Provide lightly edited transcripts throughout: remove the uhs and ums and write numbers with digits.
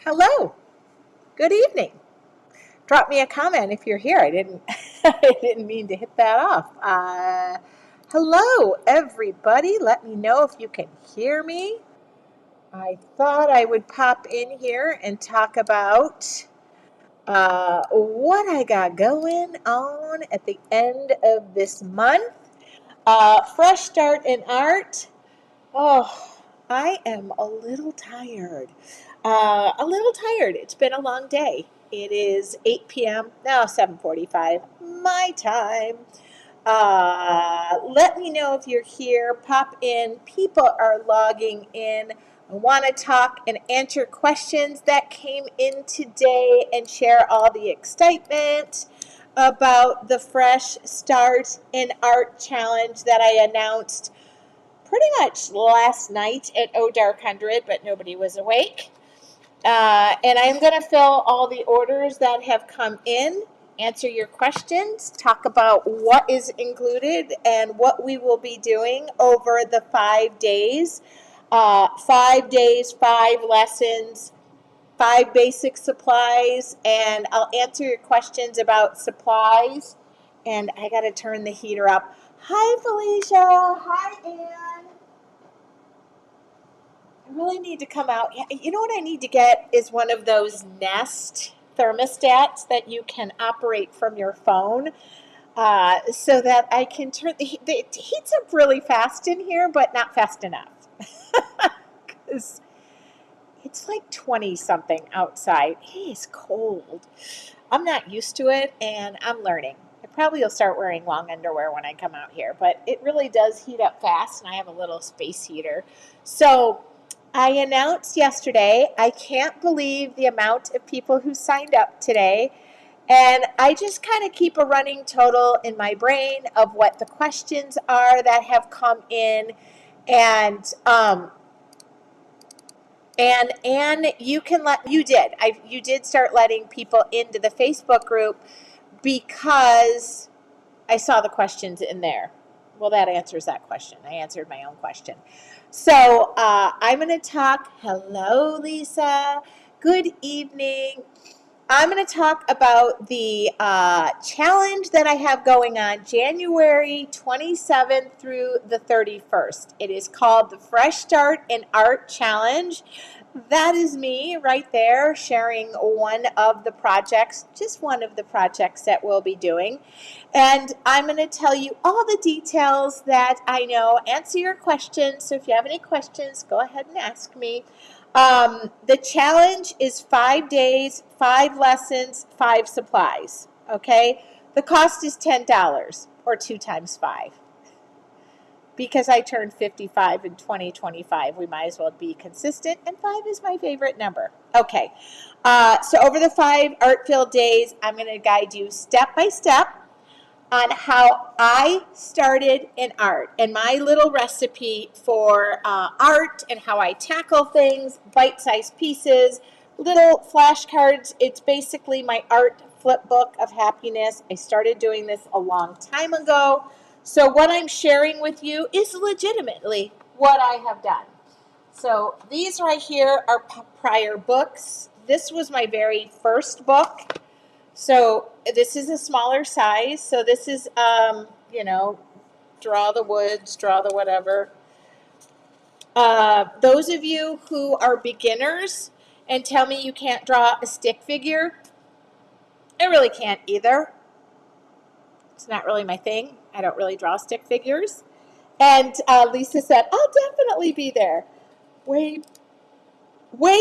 Hello. Good evening. Drop me a comment if you're here. I didn't I didn't mean to hit that off. Hello everybody. Let me know if you can hear me. I thought I would pop in here and talk about what I got going on at the end of this month. Fresh start in art. Oh, I am a little tired. It's been a long day. It is 8 p.m. now, 7:45 my time. Let me know if you're here. Pop in. People are logging in. I want to talk and answer questions that came in today and share all the excitement about the Fresh Start in Art Challenge that I announced pretty much last night at O Dark 100, but nobody was awake. And I'm going to fill all the orders that have come in, answer your questions, talk about what is included and what we will be doing over the 5 days. 5 days, 5 lessons, 5 basic supplies, and I'll answer your questions about supplies. And I got to turn the heater up. Hi, Felicia. Hi, Ann. I really need to come out. You know what I need to get is one of those Nest thermostats that you can operate from your phone, so that I can turn it heats up really fast in here, but not fast enough. Because it's like 20 something outside. It is cold. I'm not used to it, and I'm learning. I probably will start wearing long underwear when I come out here, but it really does heat up fast, and I have a little space heater. So I announced yesterday, I can't believe the amount of people who signed up today. And I just kind of keep a running total in my brain of what the questions are that have come in. And you did start letting people into the Facebook group because I saw the questions in there. Well, that answers that question. I answered my own question. So I'm going to talk. Hello, Lisa. Good evening. I'm going to talk about the challenge that I have going on January 27th through the 31st. It is called the Fresh Start in Art Challenge. That is me right there sharing one of the projects, just one of the projects that we'll be doing. And I'm going to tell you all the details that I know, answer your questions. So if you have any questions, go ahead and ask me. The challenge is 5 days, 5 lessons, 5 supplies. Okay? The cost is $10 or 2 times 5. Because I turned 55 in 2025, we might as well be consistent, and 5 is my favorite number. Okay, so over the 5 art-filled days, I'm going to guide you step by step on how I started in art and my little recipe for art and how I tackle things, bite-sized pieces, little flashcards. It's basically my art flip book of happiness. I started doing this a long time ago. So what I'm sharing with you is legitimately what I have done. So these right here are prior books. This was my very first book. So this is a smaller size. So this is, draw the woods, draw the whatever. Those of you who are beginners and tell me you can't draw a stick figure, I really can't either. It's not really my thing. I don't really draw stick figures. And Lisa said, I'll definitely be there. Way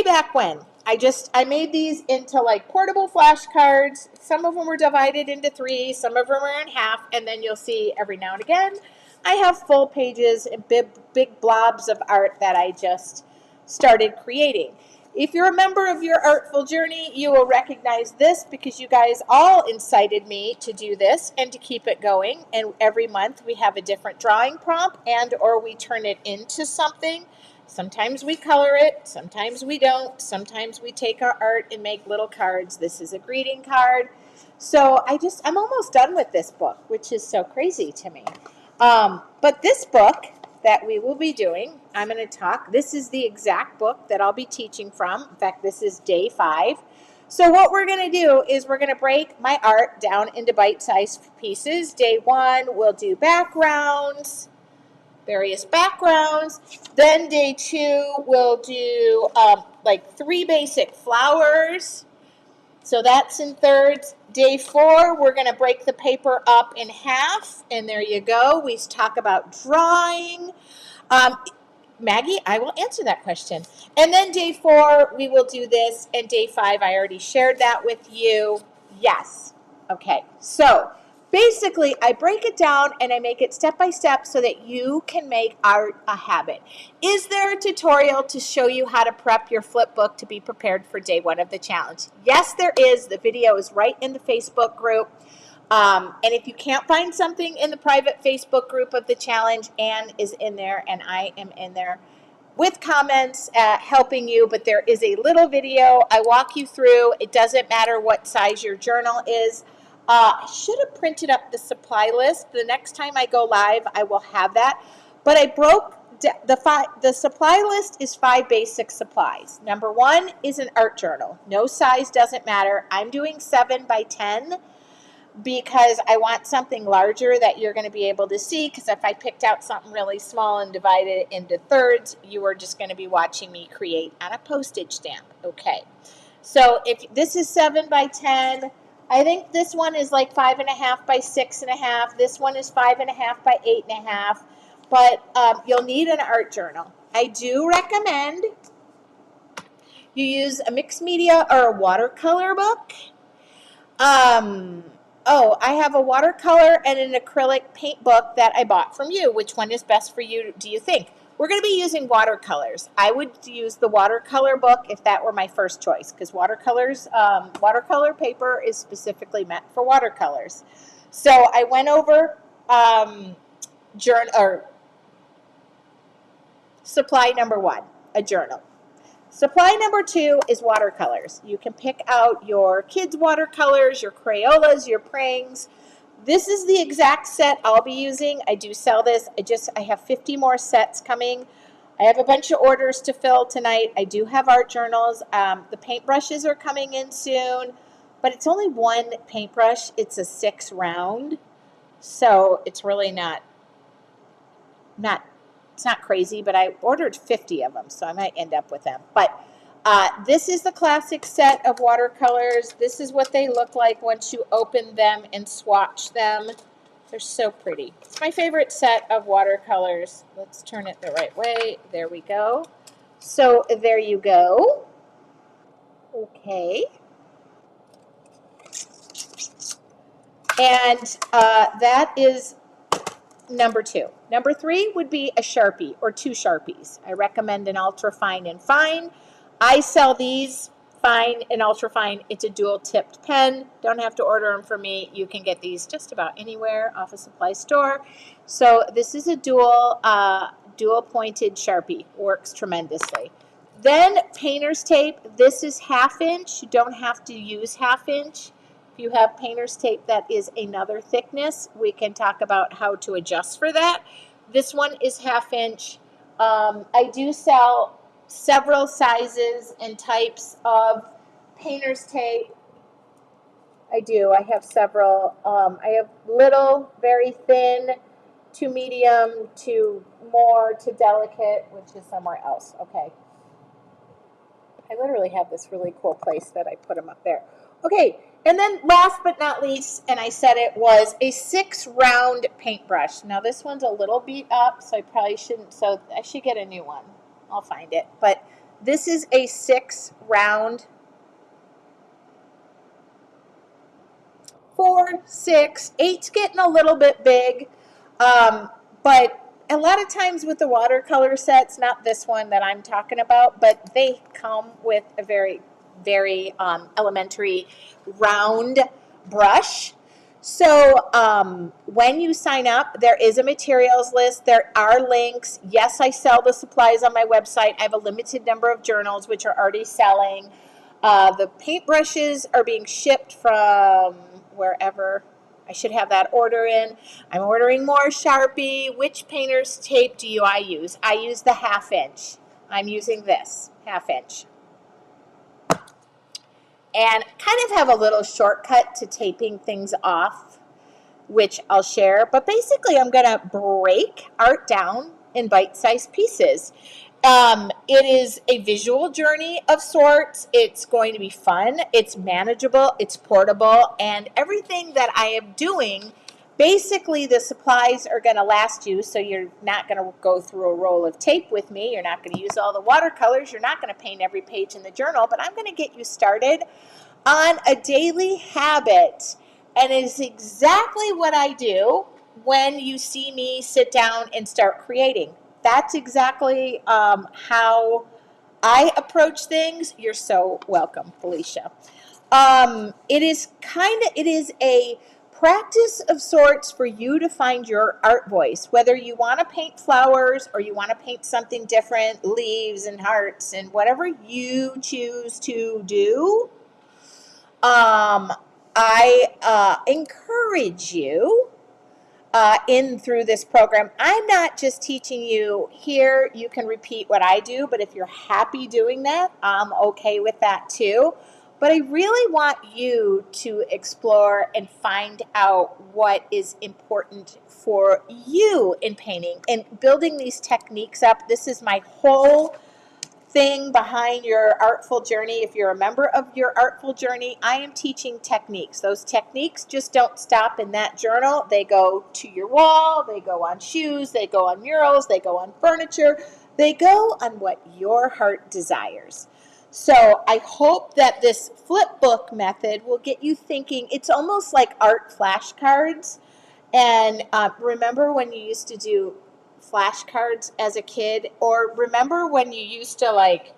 back when. I made these into like portable flashcards. Some of them were divided into 3, some of them are in half, and then you'll see every now and again I have full pages and big blobs of art that I just started creating. If you're a member of your artful journey, you will recognize this because you guys all incited me to do this and to keep it going. And every month we have a different drawing prompt or we turn it into something. Sometimes we color it, sometimes we don't. Sometimes we take our art and make little cards. This is a greeting card. So I'm almost done with this book, which is so crazy to me. But this book that we will be doing. I'm going to talk. This is the exact book that I'll be teaching from. In fact, this is day 5. So what we're going to do is we're going to break my art down into bite-sized pieces. Day 1, we'll do backgrounds, various backgrounds. Then day 2, we'll do like 3 basic flowers. So that's in thirds. Day 4, we're going to break the paper up in half. And there you go. We talk about drawing. Maggie, I will answer that question. And then day 4, we will do this. And day 5, I already shared that with you. Yes. Okay. So basically, I break it down and I make it step by step so that you can make art a habit. Is there a tutorial to show you how to prep your flip book to be prepared for day 1 of the challenge? Yes, there is. The video is right in the Facebook group. And if you can't find something in the private Facebook group of the challenge, Anne is in there and I am in there with comments helping you, but there is a little video. I walk you through. It doesn't matter what size your journal is. I should have printed up the supply list. The next time I go live, I will have that. But I broke the supply list is 5 basic supplies. Number 1 is an art journal. No size doesn't matter. I'm doing 7 by 10. Because I want something larger that you're going to be able to see, because if I picked out something really small and divided it into thirds, you are just going to be watching me create on a postage stamp. Okay, so if this is 7 by 10, I think this one is like 5.5 by 6.5. This one is 5.5 by 8.5, but you'll need an art journal. I do recommend you use a mixed media or a watercolor book. Oh, I have a watercolor and an acrylic paint book that I bought from you. Which one is best for you, do you think? We're going to be using watercolors. I would use the watercolor book if that were my first choice, because watercolor paper is specifically meant for watercolors. So I went over supply number 1, a journal. Supply number 2 is watercolors. You can pick out your kids' watercolors, your Crayolas, your Prings. This is the exact set I'll be using. I do sell this. I have 50 more sets coming. I have a bunch of orders to fill tonight. I do have art journals. The paintbrushes are coming in soon, but it's only 1 paintbrush. It's a 6 round, so it's really not it's not crazy, but I ordered 50 of them, so I might end up with them. But this is the classic set of watercolors. This is what they look like once you open them and swatch them. They're so pretty. It's my favorite set of watercolors. Let's turn it the right way. There we go. So there you go. Okay. And that is number 2. Number 3 would be a Sharpie or 2 Sharpies. I recommend an ultra fine and fine. I sell these fine and ultra fine. It's a dual tipped pen. Don't have to order them from me. You can get these just about anywhere off a supply store. So this is a dual pointed Sharpie. Works tremendously. Then painter's tape. This is 1/2 inch. You don't have to use 1/2 inch. If you have painter's tape that is another thickness, we can talk about how to adjust for that. This one is 1/2 inch. I do sell several sizes and types of painter's tape. I do. I have several. I have little, very thin, to medium, to more, to delicate, which is somewhere else. Okay. I literally have this really cool place that I put them up there. Okay. And then last but not least, and I said it, was a 6 round paintbrush. Now this one's a little beat up, so I probably shouldn't, so I should get a new one. I'll find it. But this is a 6 round, 4, 6, 8's getting a little bit big. But a lot of times with the watercolor sets, not this one that I'm talking about, but they come with a very elementary round brush. So when you sign up, there is a materials list. There are links. Yes, I sell the supplies on my website. I have a limited number of journals which are already selling. The paintbrushes are being shipped from wherever. I should have that order in. I'm ordering more Sharpie. Which painter's tape do I use? I use the 1/2 inch. I'm using this 1/2 inch. And kind of have a little shortcut to taping things off, which I'll share. But basically, I'm going to break art down in bite-sized pieces. It is a visual journey of sorts. It's going to be fun. It's manageable. It's portable. And everything that I am doing, basically the supplies are going to last you. So you're not going to go through a roll of tape with me. You're not going to use all the watercolors. You're not going to paint every page in the journal. But I'm going to get you started on a daily habit. And it is exactly what I do when you see me sit down and start creating. That's exactly how I approach things. You're so welcome, Felicia. It is a practice of sorts for you to find your art voice, whether you want to paint flowers or you want to paint something different, leaves and hearts and whatever you choose to do. I encourage you in through this program. I'm not just teaching you here, you can repeat what I do, but if you're happy doing that, I'm okay with that too. But I really want you to explore and find out what is important for you in painting and building these techniques up. This is my whole thing behind your artful journey. If you're a member of your artful journey, I am teaching techniques. Those techniques just don't stop in that journal. They go to your wall, they go on shoes, they go on murals, they go on furniture, they go on what your heart desires. So I hope that this flip book method will get you thinking. It's almost like art flashcards. And remember when you used to do flashcards as a kid, or remember when you used to like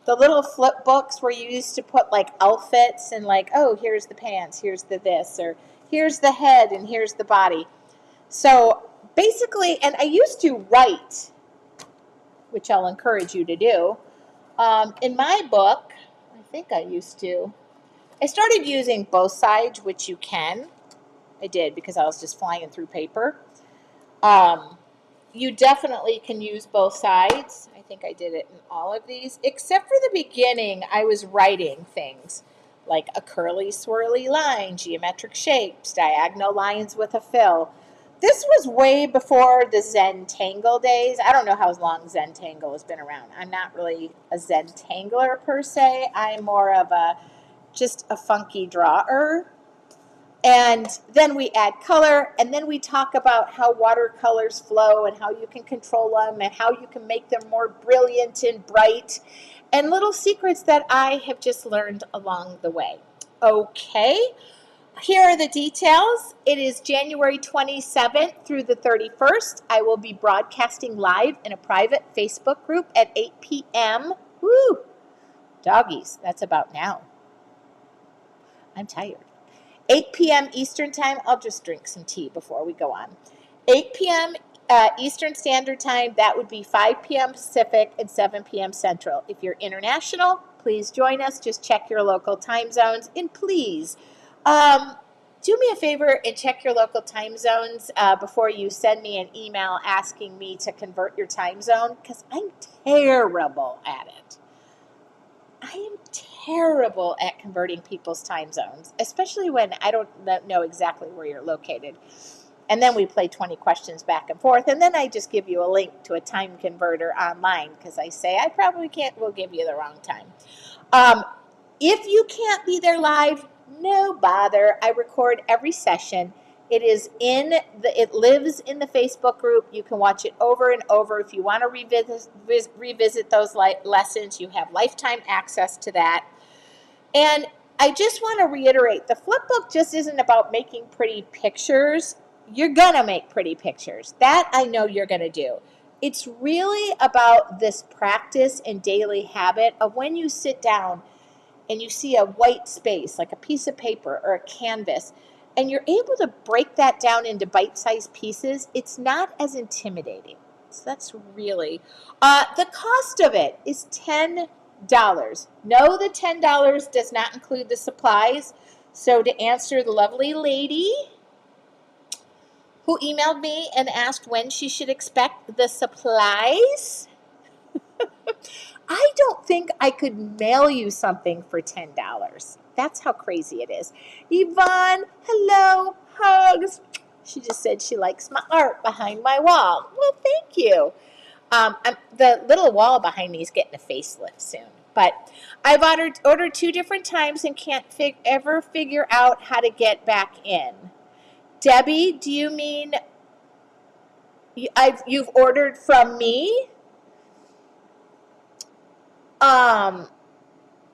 the little flip books where you used to put like outfits and like, oh, here's the pants, here's the this, or here's the head and here's the body. So basically, and I used to write, which I'll encourage you to do. In my book, I think I started using both sides, which you can. I did because I was just flying through paper. You definitely can use both sides. I think I did it in all of these, except for the beginning. I was writing things like a curly, swirly line, geometric shapes, diagonal lines with a fill. This was way before the Zentangle days. I don't know how long Zentangle has been around. I'm not really a Zentangler per se. I'm more of just a funky drawer. And then we add color, and then we talk about how watercolors flow and how you can control them and how you can make them more brilliant and bright, and little secrets that I have just learned along the way. Okay, here are the details. It is January 27th through the 31st. I will be broadcasting live in a private Facebook group at 8 p.m. Woo! Doggies, that's about now. I'm tired. 8 p.m. Eastern Time. I'll just drink some tea before we go on. 8 p.m. Eastern Standard Time. That would be 5 p.m. Pacific and 7 p.m. Central. If you're international, please join us. Just check your local time zones. And please, do me a favor and check your local time zones before you send me an email asking me to convert your time zone, because I'm terrible at it. I am terrible at converting people's time zones, especially when I don't know exactly where you're located. And then we play 20 questions back and forth, and then I just give you a link to a time converter online because I say I probably will give you the wrong time. If you can't be there live, no bother. I record every session. It lives in the Facebook group. You can watch it over and over. If you want to revisit those lessons, you have lifetime access to that. And I just want to reiterate, the flip book just isn't about making pretty pictures. You're going to make pretty pictures. That I know you're going to do. It's really about this practice and daily habit of when you sit down and you see a white space, like a piece of paper or a canvas, and you're able to break that down into bite-sized pieces, it's not as intimidating. So that's really, the cost of it is $10. No, the $10 does not include the supplies. So to answer the lovely lady who emailed me and asked when she should expect the supplies. I don't think I could mail you something for $10. That's how crazy it is. Yvonne, hello, hugs. She just said she likes my art behind my wall. Well, thank you. The little wall behind me is getting a facelift soon. But I've ordered 2 different times and can't ever figure out how to get back in. Debbie, do you mean you've ordered from me?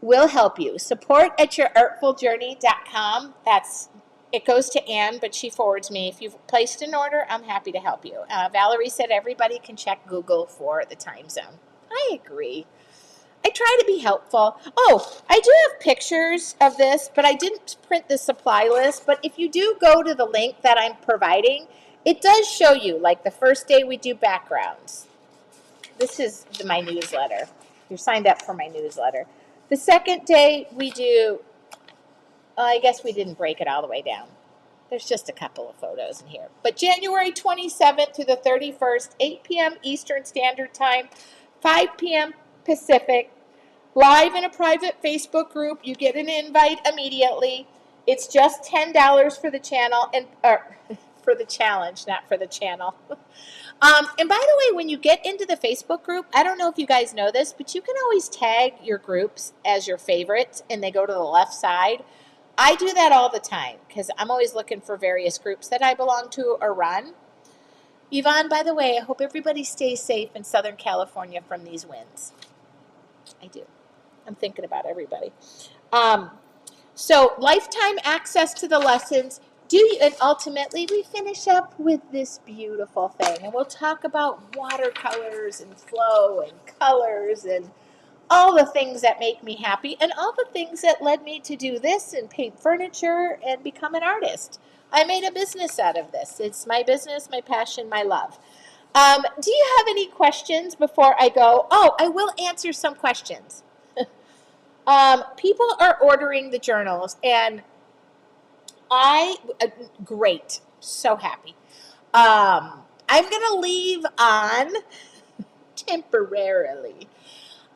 We'll help you. Support at yourartfuljourney.com. It goes to Anne, but she forwards me. If you've placed an order, I'm happy to help you. Valerie said everybody can check Google for the time zone. I agree. I try to be helpful. Oh, I do have pictures of this, but I didn't print the supply list. But if you do go to the link that I'm providing, it does show you, like the first day we do backgrounds. This is my newsletter. You're signed up for my newsletter. The second day we do, I guess we didn't break it all the way down. There's just a couple of photos in here. But January 27th to the 31st, 8 p.m. Eastern Standard Time, 5 p.m. Pacific, live in a private Facebook group. You get an invite immediately. It's just $10 for the channel for the challenge, not for the channel. And by the way, when you get into the Facebook group, I don't know if you guys know this, but you can always tag your groups as your favorites, and they go to the left side. I do that all the time because I'm always looking for various groups that I belong to or run. Yvonne, by the way, I hope everybody stays safe in Southern California from these winds. I do. I'm thinking about everybody. So lifetime access to the lessons. And ultimately we finish up with this beautiful thing, and we'll talk about watercolors and flow and colors and all the things that make me happy and all the things that led me to do this and paint furniture and become an artist. I made a business out of this. It's my business, my passion, my love. Do you have any questions before I go? Oh, I will answer some questions. People are ordering the journals, and great, so happy. I'm going to leave on temporarily.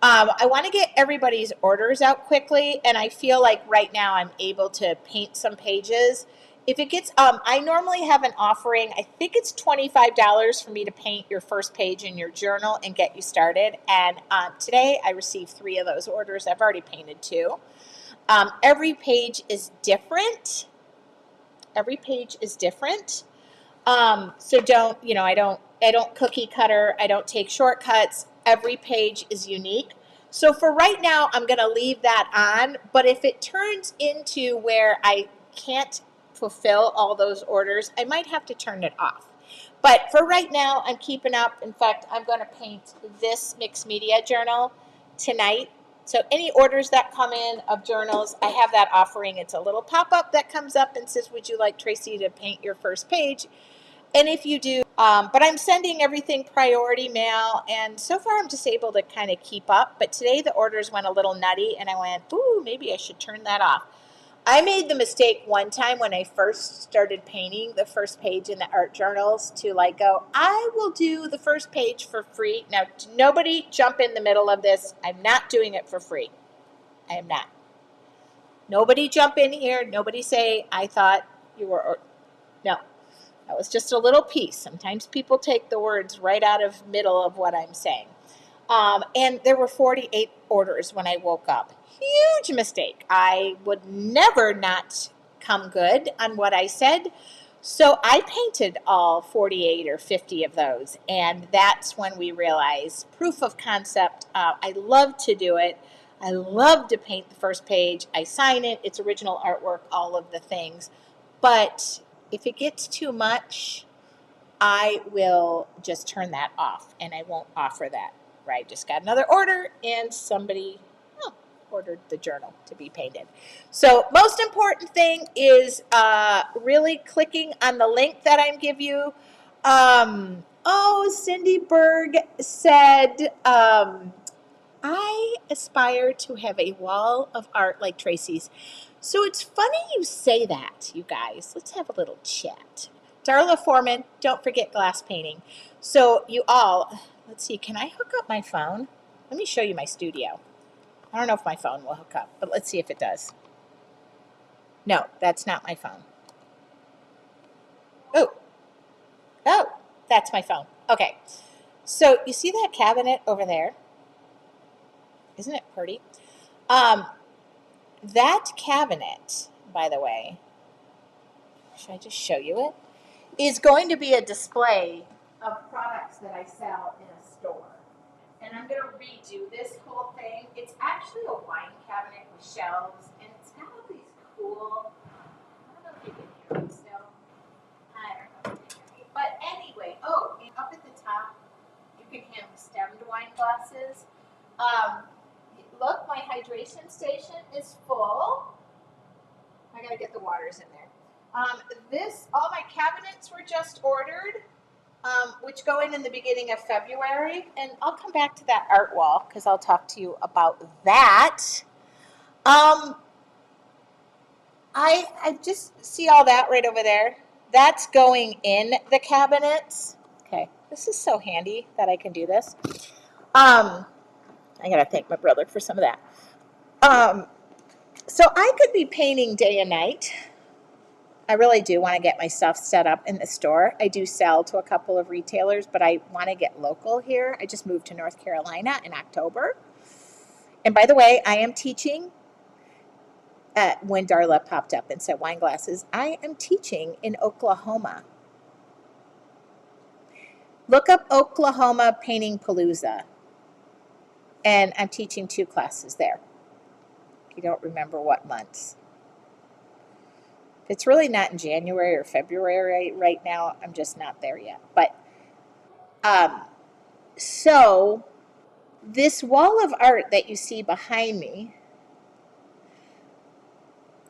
I want to get everybody's orders out quickly, and I feel like right now I'm able to paint some pages. If it gets, I normally have an offering. I think it's $25 for me to paint your first page in your journal and get you started. And today I received 3 of those orders. I've already painted 2. Every page is different. Every page is different. So I don't cookie cutter. I don't take shortcuts. Every page is unique. So for right now, I'm going to leave that on. But if it turns into where I can't fulfill all those orders, I might have to turn it off. But for right now, I'm keeping up. In fact, I'm going to paint this mixed media journal tonight. So any orders that come in of journals, I have that offering. It's a little pop-up that comes up and says, would you like Tracy to paint your first page? And if you do, but I'm sending everything priority mail, and so far I'm just able to kind of keep up. But today the orders went a little nutty, and I went, ooh, maybe I should turn that off. I made the mistake one time when I first started painting the first page in the art journals to go, I will do the first page for free. Now, nobody jump in the middle of this. I'm not doing it for free. I am not. Nobody jump in here. Nobody say, I thought you were, no. That was just a little piece. Sometimes people take the words right out of middle of what I'm saying. And there were 48 orders when I woke up. Huge mistake. I would never not come good on what I said. So I painted all 48 or 50 of those. And that's when we realized proof of concept. I love to do it. I love to paint the first page. I sign it. It's original artwork, all of the things. But if it gets too much, I will just turn that off and I won't offer that. Right? Just got another order and somebody ordered the journal to be painted. So most important thing is really clicking on the link that I'm giving you. Cindy Berg said, I aspire to have a wall of art like Tracy's. So it's funny you say that, you guys. Let's have a little chat. Darla Foreman, don't forget glass painting. So you all, let's see, can I hook up my phone? Let me show you my studio. I don't know if my phone will hook up, but let's see if it does. No, that's not my phone. Oh, that's my phone. Okay. So you see that cabinet over there? Isn't it pretty? That cabinet, by the way, should I just show you it? Is going to be a display of products that I sell in a store. And I'm going to redo this whole thing. It's actually a wine cabinet with shelves, and it's got all these cool, I don't know if you can hear me still. I don't know if you can hear me. But anyway, up at the top, you can have stemmed wine glasses. Look, my hydration station is full. I got to get the waters in there. All my cabinets were just ordered, which go in the beginning of February. And I'll come back to that art wall because I'll talk to you about that. I just see all that right over there. That's going in the cabinets. Okay, this is so handy that I can do this. I gotta thank my brother for some of that. So I could be painting day and night. I really do want to get my stuff set up in the store. I do sell to a couple of retailers, but I want to get local here. I just moved to North Carolina in October. And by the way, I am teaching, when Darla popped up and said wine glasses, I am teaching in Oklahoma. Look up Oklahoma Painting Palooza. And I'm teaching 2 classes there. If you don't remember what months. It's really not in January or February right now. I'm just not there yet. But so this wall of art that you see behind me,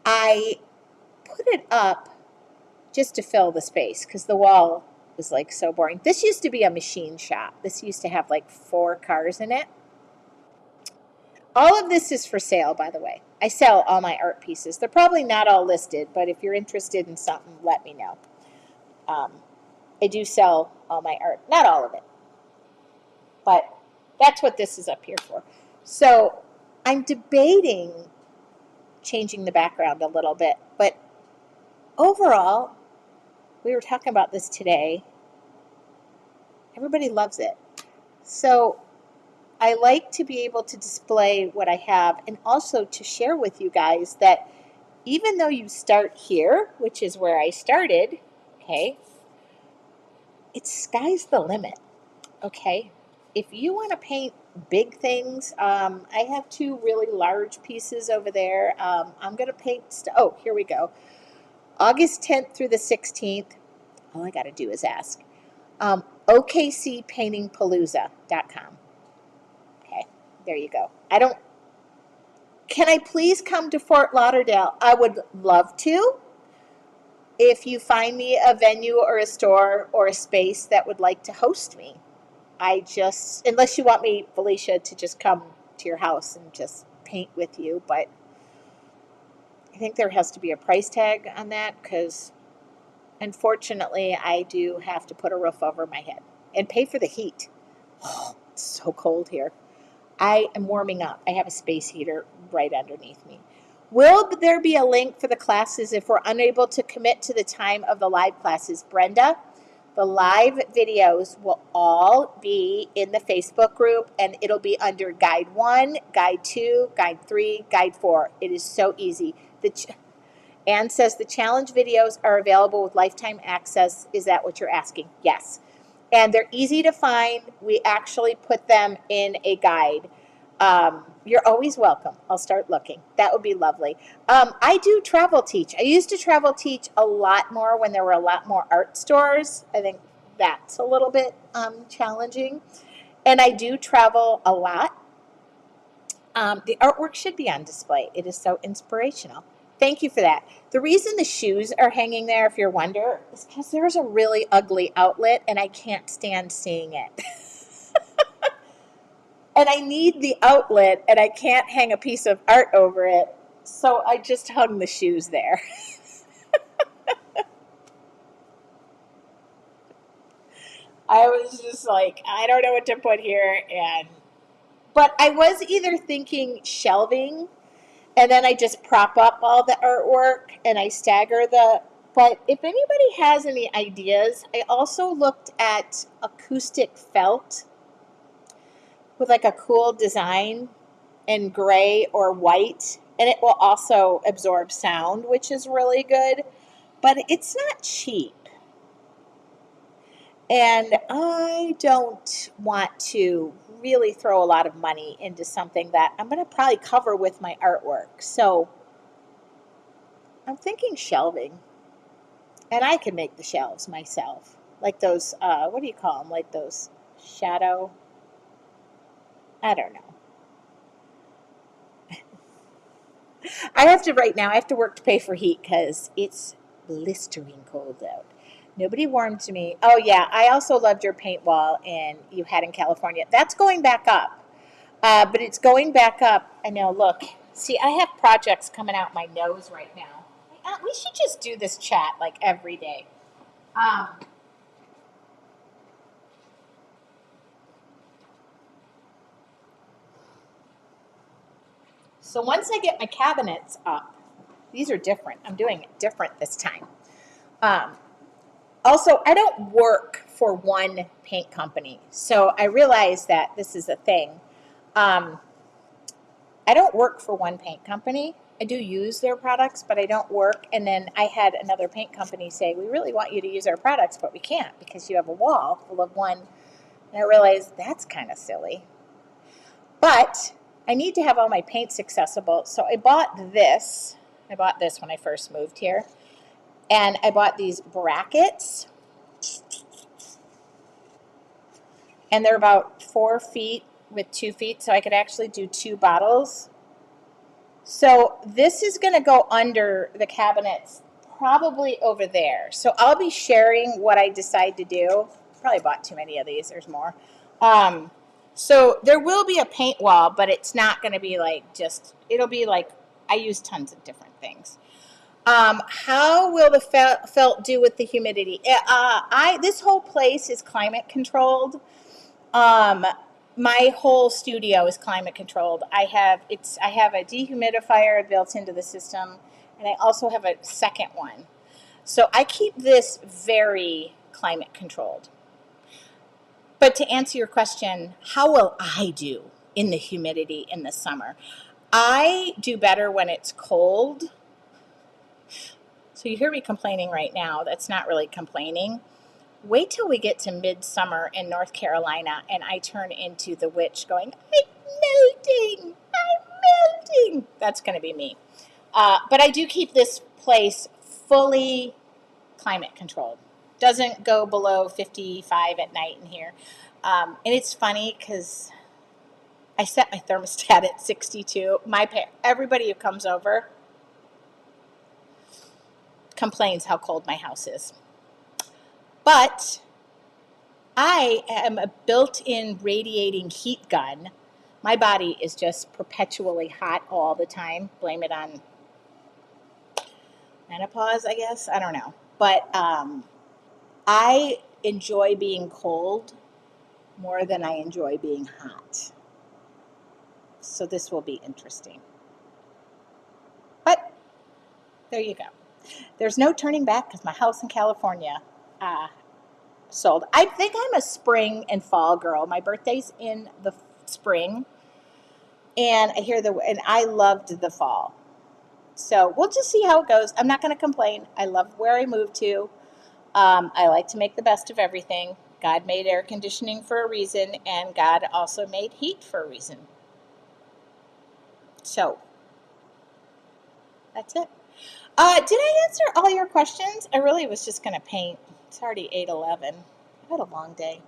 I put it up just to fill the space because the wall was like so boring. This used to be a machine shop. This used to have like 4 cars in it. All of this is for sale, by the way. I sell all my art pieces. They're probably not all listed, but if you're interested in something, let me know. I do sell all my art. Not all of it, but that's what this is up here for. So I'm debating changing the background a little bit, but overall, we were talking about this today. Everybody loves it. So I like to be able to display what I have and also to share with you guys that even though you start here, which is where I started, okay, it's sky's the limit, okay? If you want to paint big things, I have 2 really large pieces over there. I'm going to paint, here we go. August 10th through the 16th. All I got to do is ask. OKCPaintingPalooza.com. Okay, there you go. Can I please come to Fort Lauderdale? I would love to. If you find me a venue or a store or a space that would like to host me, unless you want me, Felicia, to just come to your house and just paint with you, but I think there has to be a price tag on that because unfortunately I do have to put a roof over my head and pay for the heat. Oh, it's so cold here. I am warming up. I have a space heater right underneath me. Will there be a link for the classes if we're unable to commit to the time of the live classes? Brenda, the live videos will all be in the Facebook group, and it'll be under Guide 1, Guide 2, Guide 3, Guide 4. It is so easy. Anne says the challenge videos are available with lifetime access. Is that what you're asking? Yes. And they're easy to find. We actually put them in a guide. You're always welcome. I'll start looking. That would be lovely. I do travel teach. I used to travel teach a lot more when there were a lot more art stores. I think that's a little bit challenging. And I do travel a lot. The artwork should be on display. It is so inspirational. Thank you for that. The reason the shoes are hanging there, if you're wondering, is because there's a really ugly outlet and I can't stand seeing it. And I need the outlet and I can't hang a piece of art over it. So I just hung the shoes there. I was just like, I don't know what to put here. But I was either thinking shelving, and then I just prop up all the artwork and I stagger the. But if anybody has any ideas, I also looked at acoustic felt with like a cool design in gray or white, and it will also absorb sound, which is really good, but it's not cheap. And I don't want to really throw a lot of money into something that I'm going to probably cover with my artwork. So I'm thinking shelving. And I can make the shelves myself. Like those, what do you call them? Like those shadow, I don't know. I have to, right now, I have to work to pay for heat because it's blistering cold out. Nobody warmed me. Oh, yeah. I also loved your paint wall you had in California. That's going back up. But it's going back up. I know, look. See, I have projects coming out my nose right now. We should just do this chat like every day. Um, so once I get my cabinets up, these are different. I'm doing it different this time. Um, Also, I don't work for one paint company. So I realize that this is a thing. Um, I don't work for one paint company. I do use their products, but I don't work. And then I had another paint company say, we really want you to use our products, but we can't because you have a wall full of one. And I realized that's kind of silly. But I need to have all my paints accessible. So I bought this. I bought this when I first moved here. And I bought these brackets. And they're about 4 feet with 2 feet, so I could actually do 2 bottles. So this is going to go under the cabinets, probably over there. So I'll be sharing what I decide to do. Probably bought too many of these. There's more. So there will be a paint wall, but it's not going to be like just, it'll be like, I use tons of different things. How will the felt do with the humidity? This whole place is climate controlled. My whole studio is climate controlled. I have a dehumidifier built into the system, and I also have a second one. So I keep this very climate controlled. But to answer your question, how will I do in the humidity in the summer? I do better when it's cold. So you hear me complaining right now. That's not really complaining. Wait till we get to midsummer in North Carolina and I turn into the witch going, I'm melting. That's going to be me. But I do keep this place fully climate controlled. Doesn't go below 55 at night in here. And it's funny because I set my thermostat at 62. Everybody who comes over complains how cold my house is. But I am a built-in radiating heat gun. My body is just perpetually hot all the time. Blame it on menopause, I guess. I don't know. But I enjoy being cold more than I enjoy being hot. So this will be interesting. But there you go. There's no turning back because my house in California sold. I think I'm a spring and fall girl. My birthday's in the spring, and I loved the fall. So we'll just see how it goes. I'm not going to complain. I love where I moved to. I like to make the best of everything. God made air conditioning for a reason, and God also made heat for a reason. So that's it. Did I answer all your questions? I really was just going to paint. It's already 8:11. I had a long day.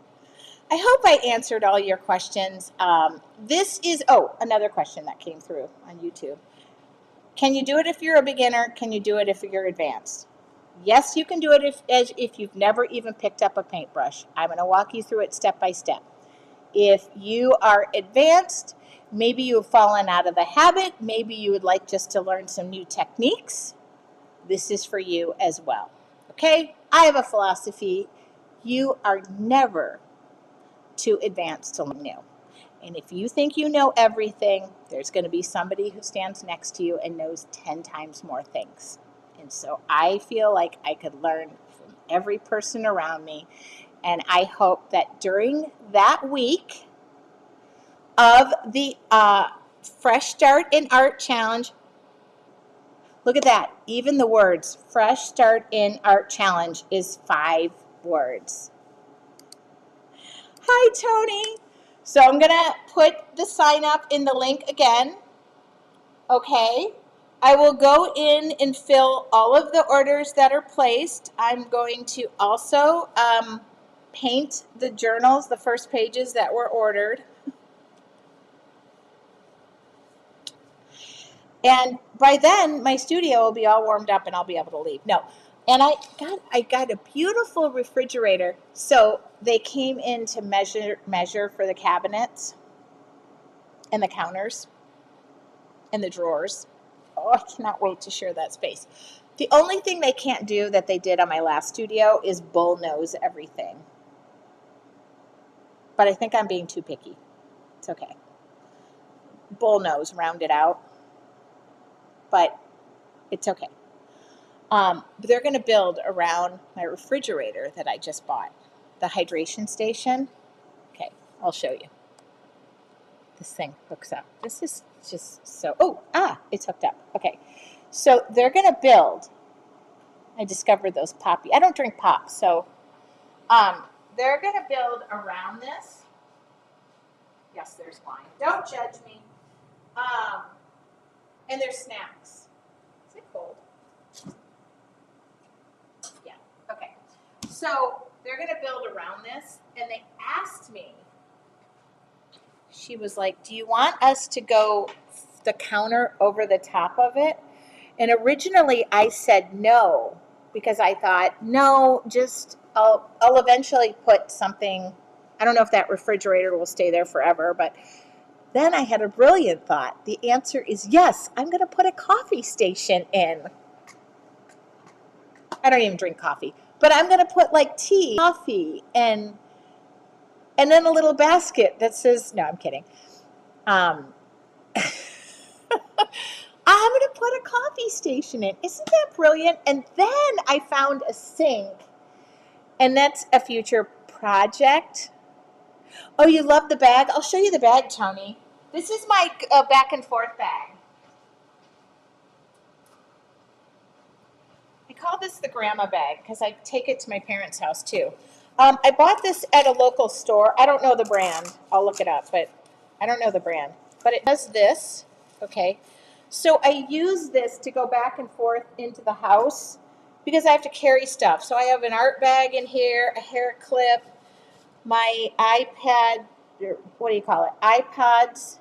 I hope I answered all your questions. Another question that came through on YouTube. Can you do it if you're a beginner? Can you do it if you're advanced? Yes, you can do it if you've never even picked up a paintbrush. I'm going to walk you through it step by step. If you are advanced, maybe you've fallen out of the habit, maybe you would like just to learn some new techniques, this is for you as well. Okay? I have a philosophy. You are never too advanced to learn new. And if you think you know everything, there's going to be somebody who stands next to you and knows 10 times more things. And so I feel like I could learn from every person around me. And I hope that during that week of the Fresh Start in Art Challenge, look at that, even the words, Fresh Start in Art Challenge is 5 words. Hi, Tony. So I'm going to put the sign up in the link again. Okay. I will go in and fill all of the orders that are placed. I'm going to also paint the journals, the first pages that were ordered. And by then, my studio will be all warmed up and I'll be able to leave. No. And I got a beautiful refrigerator. So they came in to measure for the cabinets and the counters and the drawers. Oh, I cannot wait to share that space. The only thing they can't do that they did on my last studio is bullnose everything. But I think I'm being too picky. It's okay. Bullnose, round it out. But it's okay. They're going to build around my refrigerator that I just bought. The hydration station. Okay, I'll show you. This thing hooks up. This is just so, it's hooked up. Okay, so they're going to build. I discovered those poppy. I don't drink pop, so they're going to build around this. Yes, there's wine. Don't judge me. And there's snacks. Is it cold? Yeah, okay. So they're going to build around this, and they asked me, she was like, do you want us to go the counter over the top of it? And originally I said no, because I thought, no, just I'll eventually put something. I don't know if that refrigerator will stay there forever, but then I had a brilliant thought. The answer is yes, I'm going to put a coffee station in. I don't even drink coffee, but I'm going to put like tea, coffee, and then a little basket that says, no, I'm kidding. I'm going to put a coffee station in. Isn't that brilliant? And then I found a sink, and that's a future project. Oh, you love the bag? I'll show you the bag, Tony. This is my back and forth bag. I call this the grandma bag because I take it to my parents' house too. I bought this at a local store. I don't know the brand. I'll look it up, but I don't know the brand. But it does this, okay? So I use this to go back and forth into the house because I have to carry stuff. So I have an art bag in here, a hair clip, my iPad, what do you call it, iPods,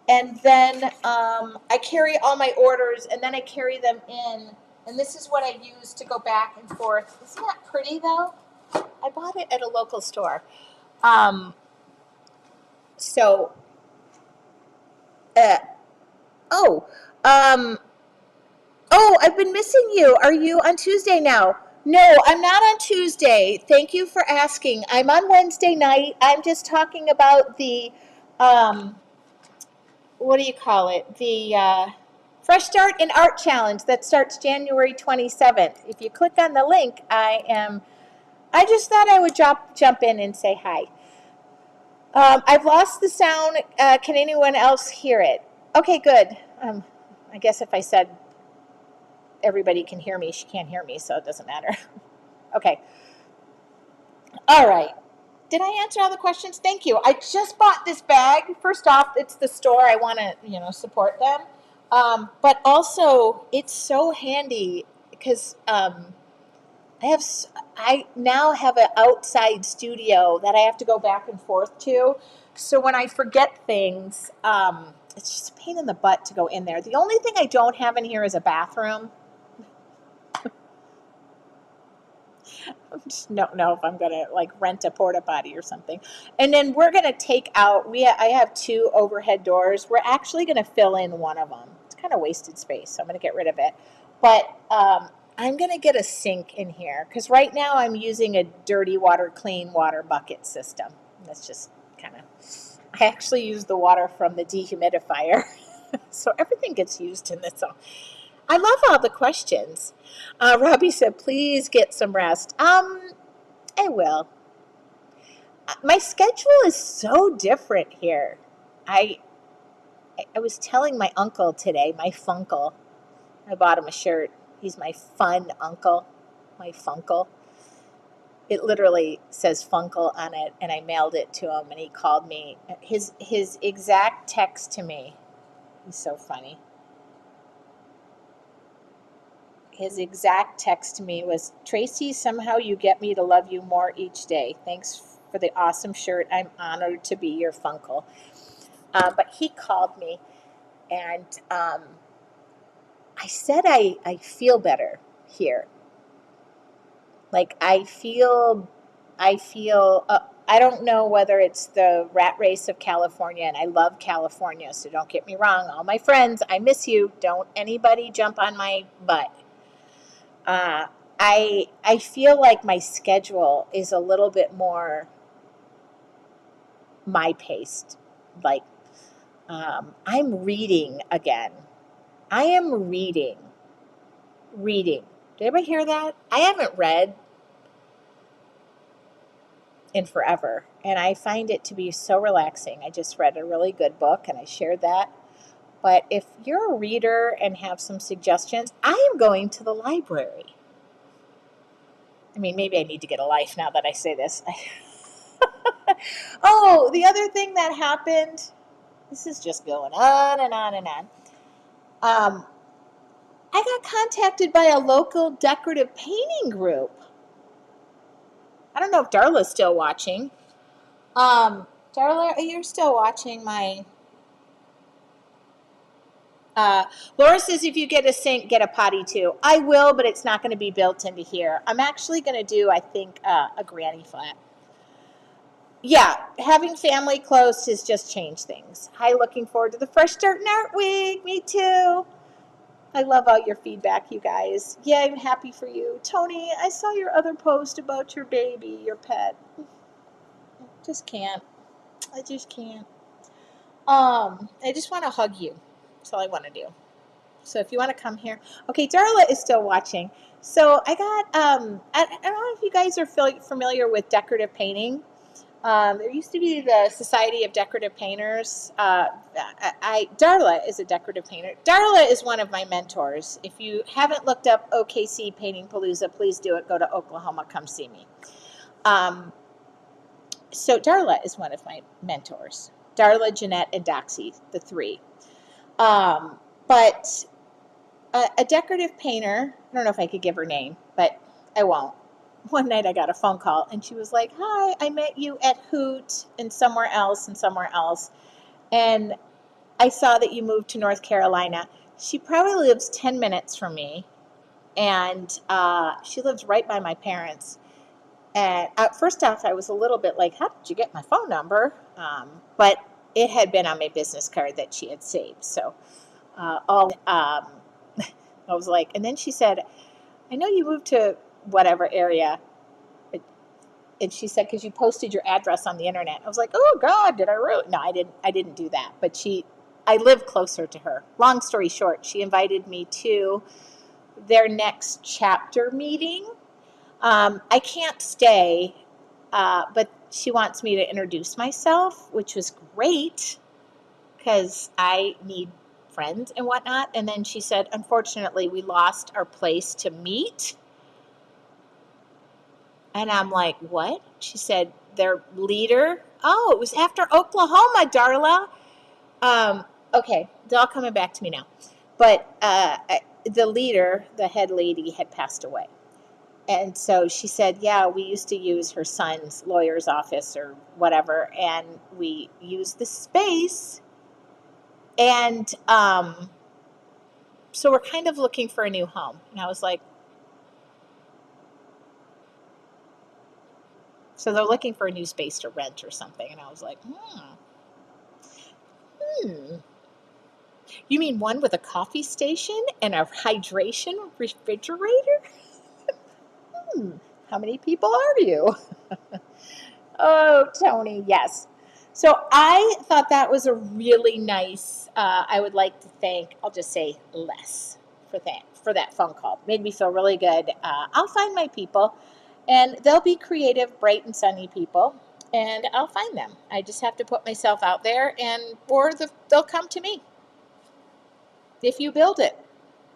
and then I carry all my orders, and then I carry them in, and this is what I use to go back and forth. Isn't that pretty, though? I bought it at a local store. I've been missing you. Are you on Tuesday now? No, I'm not on Tuesday. Thank you for asking. I'm on Wednesday night. I'm just talking about the, what do you call it? The Fresh Start in Art Challenge that starts January 27th. If you click on the link, I just thought I would jump in and say hi. I've lost the sound. Can anyone else hear it? Okay, good. I guess if I said everybody can hear me, she can't hear me, so it doesn't matter. Okay. All right. Did I answer all the questions? Thank you. I just bought this bag. First off, it's the store. I want to, support them. But also, it's so handy because I now have an outside studio that I have to go back and forth to. So when I forget things, it's just a pain in the butt to go in there. The only thing I don't have in here is a bathroom. I just don't know if I'm going to rent a porta potty or something. And then we're going to take out, I have 2 overhead doors. We're actually going to fill in one of them. It's kind of wasted space, so I'm going to get rid of it. But I'm going to get a sink in here because right now I'm using a dirty water, clean water bucket system. That's just kind of, I actually use the water from the dehumidifier. So everything gets used in this. I love all the questions. Robbie said, please get some rest. I will. My schedule is so different here. I I was telling my uncle today, my funkle. I bought him a shirt. He's my fun uncle, my funkle. It literally says Funkle on it, and I mailed it to him, and he called me. His exact text to me. He's so funny. His exact text to me was, Tracy, somehow you get me to love you more each day. Thanks for the awesome shirt. I'm honored to be your Funkle. But he called me, and I said I feel better here. Like I don't know whether it's the rat race of California, and I love California, so don't get me wrong. All my friends, I miss you. Don't anybody jump on my butt. Uh, I feel like my schedule is a little bit more my paced. Like I'm reading again. I am reading. Reading. Did anybody hear that? I haven't read in forever. And I find it to be so relaxing. I just read a really good book and I shared that. But if you're a reader and have some suggestions, I am going to the library. I mean, maybe I need to get a life now that I say this. Oh, the other thing that happened, this is just going on and on and on. Um, I got contacted by a local decorative painting group. I don't know if Darla's still watching. Darla, you're still watching my. Laura says if you get a sink, get a potty too. I will, but it's not going to be built into here. I'm actually going to do, I think, a granny flat. Yeah, having family close has just changed things. Hi, looking forward to the Fresh Start and Art Week. Me too. I love all your feedback, you guys. Yeah, I'm happy for you. Tony, I saw your other post about your baby, your pet. Just can't. I just can't. I just want to hug you. That's all I want to do. So if you want to come here. Okay, Darla is still watching. So I got, I don't know if you guys are familiar with decorative painting. There used to be the Society of Decorative Painters. Darla is a decorative painter. Darla is one of my mentors. If you haven't looked up OKC Painting Palooza, please do it. Go to Oklahoma, come see me. So Darla is one of my mentors. Darla, Jeanette, and Doxy, the three. But a decorative painter, I don't know if I could give her name, but I won't. One night I got a phone call and she was like, hi, I met you at Hoot and somewhere else and somewhere else. And I saw that you moved to North Carolina. She probably lives 10 minutes from me. And she lives right by my parents. And first off, I was a little bit like, how did you get my phone number? But it had been on my business card that she had saved. So I was like, and then she said, I know you moved to whatever area. And she said, because you posted your address on the internet. I was like, oh God, did I really? No, I didn't do that. But I live closer to her. Long story short, she invited me to their next chapter meeting. I can't stay, but she wants me to introduce myself, which was great because I need friends and whatnot. And then she said, unfortunately, we lost our place to meet. And I'm like, what? She said, their leader. Oh, it was after Oklahoma, Darla. Okay, it's all coming back to me now. But the leader, the head lady, had passed away. And so she said, yeah, we used to use her son's lawyer's office or whatever. And we used the space. And so we're kind of looking for a new home. And I was like, so they're looking for a new space to rent or something. And I was like, hmm. You mean one with a coffee station and a hydration refrigerator? Hmm, how many people are you? Oh, Tony, yes. So I thought that was a really nice. I would like to thank. I'll just say Les for that phone call. Made me feel really good. I'll find my people, and they'll be creative, bright, and sunny people, and I'll find them. I just have to put myself out there, and they'll come to me. If you build it,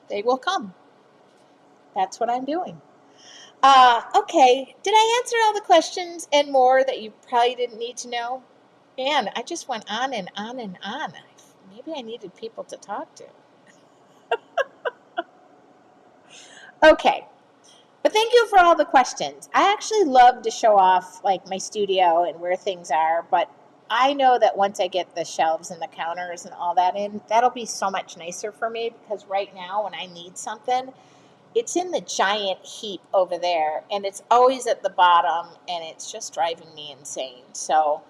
they will come. That's what I'm doing. Okay. Did I answer all the questions and more that you probably didn't need to know? Man, I just went on and on and on. Maybe I needed people to talk to. Okay. But thank you for all the questions. I actually love to show off like my studio and where things are, but I know that once I get the shelves and the counters and all that in, that'll be so much nicer for me because right now when I need something, it's in the giant heap over there and it's always at the bottom and it's just driving me insane. So,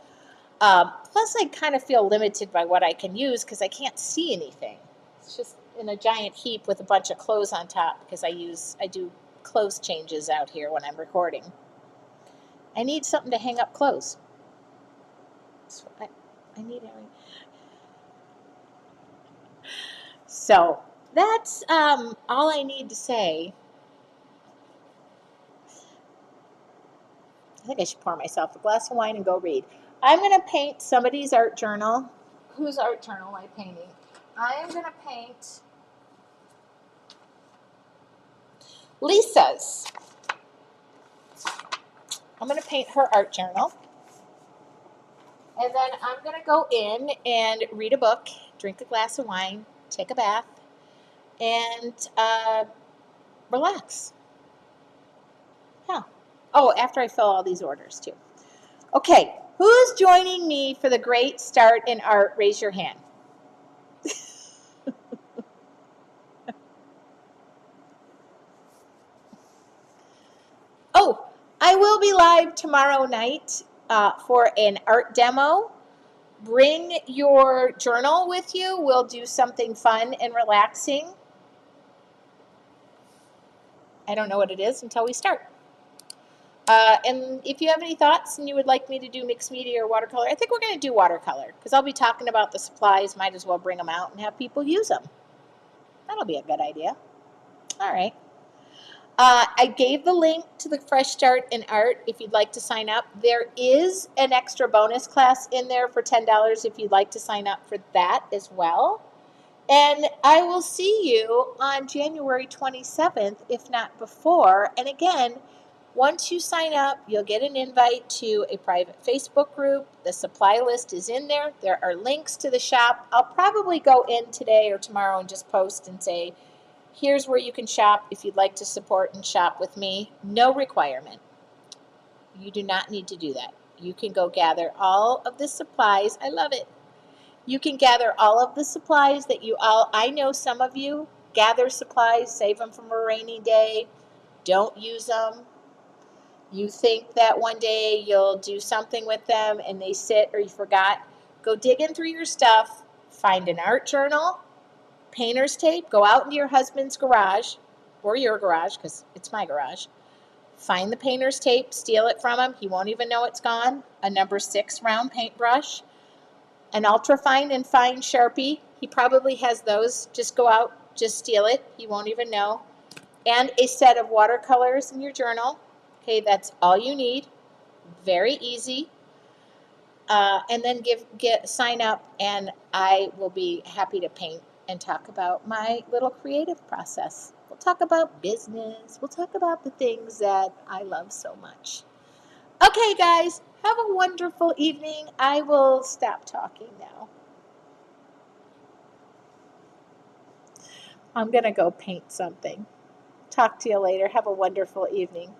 plus I kind of feel limited by what I can use because I can't see anything. It's just in a giant heap with a bunch of clothes on top because I do clothes changes out here when I'm recording. I need something to hang up clothes. So I need everything. So that's all I need to say. I think I should pour myself a glass of wine and go read. I'm going to paint somebody's art journal. Whose art journal am I painting? I am going to paint Lisa's. I'm going to paint her art journal. And then I'm going to go in and read a book, drink a glass of wine, take a bath, and relax. Yeah. Oh, after I fill all these orders, too. Okay. Who's joining me for the great start in art? Raise your hand. Oh, I will be live tomorrow night for an art demo. Bring your journal with you. We'll do something fun and relaxing. I don't know what it is until we start. And if you have any thoughts and you would like me to do mixed media or watercolor, I think we're going to do watercolor because I'll be talking about the supplies. Might as well bring them out and have people use them. That'll be a good idea. All right. I gave the link to the Fresh Start in Art if you'd like to sign up. There is an extra bonus class in there for $10 if you'd like to sign up for that as well. And I will see you on January 27th, if not before. And again, once you sign up, you'll get an invite to a private Facebook group. The supply list is in there. There are links to the shop. I'll probably go in today or tomorrow and just post and say, here's where you can shop if you'd like to support and shop with me. No requirement. You do not need to do that. You can go gather all of the supplies. I love it. You can gather all of the supplies that I know some of you gather supplies, save them from a rainy day, don't use them. You think that one day you'll do something with them and they sit or you forgot. Go digging through your stuff, find an art journal, painter's tape, go out into your husband's garage or your garage because it's my garage. Find the painter's tape, steal it from him. He won't even know it's gone. A number 6 round paintbrush, an ultra fine and fine Sharpie. He probably has those. Just go out, just steal it. He won't even know. And a set of watercolors in your journal. Okay, that's all you need. Very easy. And then sign up, and I will be happy to paint and talk about my little creative process. We'll talk about business. We'll talk about the things that I love so much. Okay, guys, have a wonderful evening. I will stop talking now. I'm going to go paint something. Talk to you later. Have a wonderful evening.